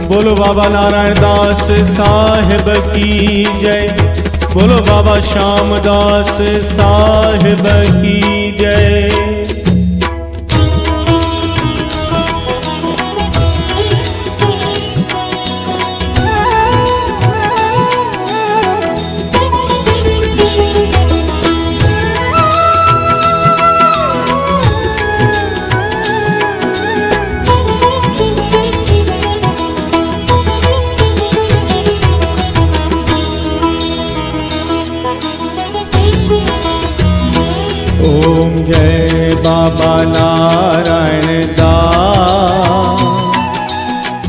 बोलो बाबा नारायण दास साहिब की जय। बोलो बाबा श्याम दास साहिब की जय। ओम जय बाबा नारायण दास।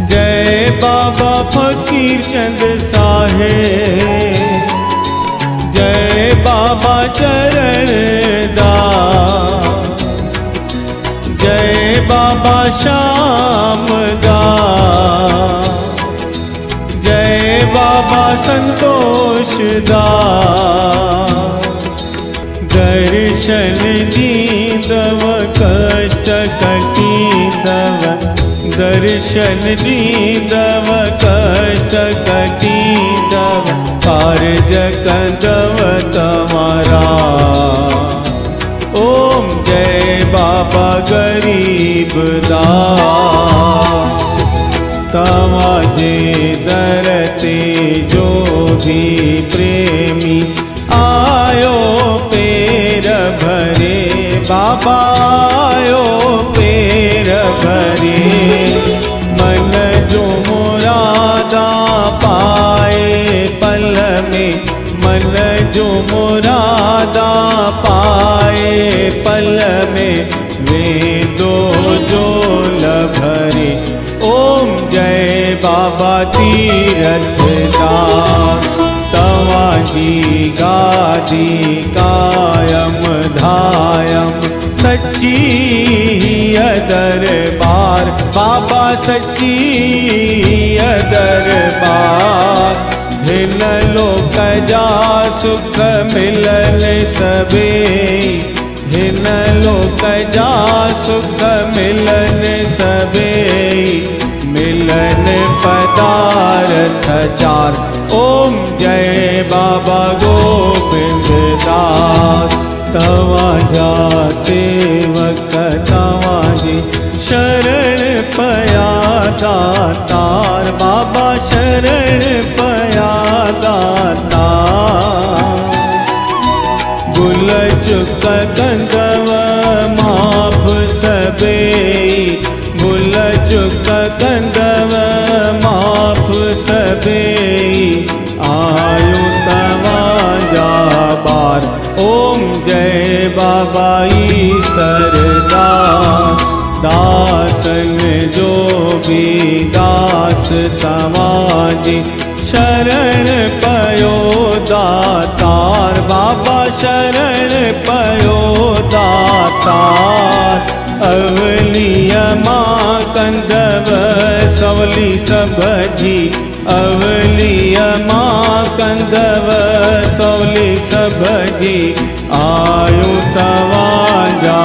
जय बाबा फकीर चंद साहेब। जय बाबा चरण दास। जय बाबा श्याम दास। जय बाबा संतोष दास। दर्शन दीदव कष्ट कटीदव। दर्शन दीदव कष्ट कटीदव। कारज कंदव तमारा। ओम जय बाबा गरीब दास। तमाजे दरते जो भी प्रेमी आयो पेर भरे। बाबा आयो पेर भरे। मन जो मुरादा पाए पल में। मन जो मुरादा पाए पल में। वे दो जो लभरे। ओम जय बाबा तीरथ दास। तवाजी गादी कायम धायम। सच्ची दरबार बाबा सच्ची दरबार। हिन लोक जा सुख मिलन सबे। हिन लोक जा सुख मिलन सबे। मिलन पदार्थ चार। ओम जय बाबा गोविंद दास। तवाजा सेवक तवाजी शरण पया दातार। बाबा शरण पया दातार। गुल चुक कंदव माफ सबे। गुल चुक कंदव माफ सबे। आयु तवाजा बार। ओम जय बाबा ईसर दास। दासन जो भी दास तवाजी शरण पयो दातार। बाबा शरण पयो दातार। अवलिय मां कंदव सवली सभजी। अवलिय मां कंदव सवली सभजी। आयु तवाजा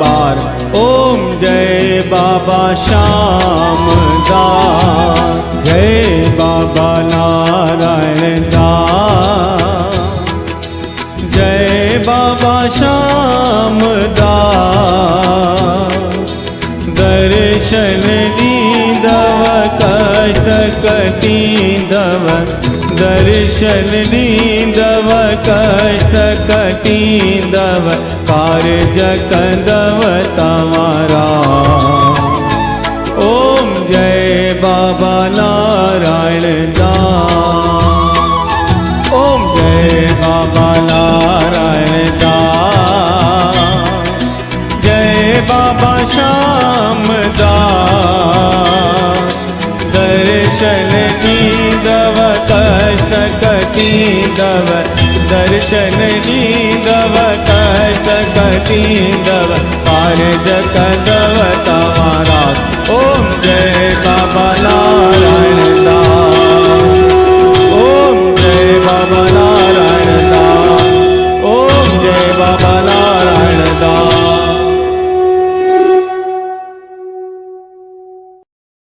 बार। ओम जय बाबा श्याम दास। जय बाबा नारायण दास। जय बाबा श्याम दास। दर्शन दीदव कष्ट कटीदव। दर्शन दीदव कष्ट कटीदव। कारज कंदव तमारा। ओम जय बाबा नारायण दास। ओम जय बाबा नारायण दास। जय बाबा श्याम दास। दर्शन दीदव कष्ट कटीदव। दर्शन दीदव कष्ट कटीदव। कारज कंदव तमारा। ओम जय बाबा।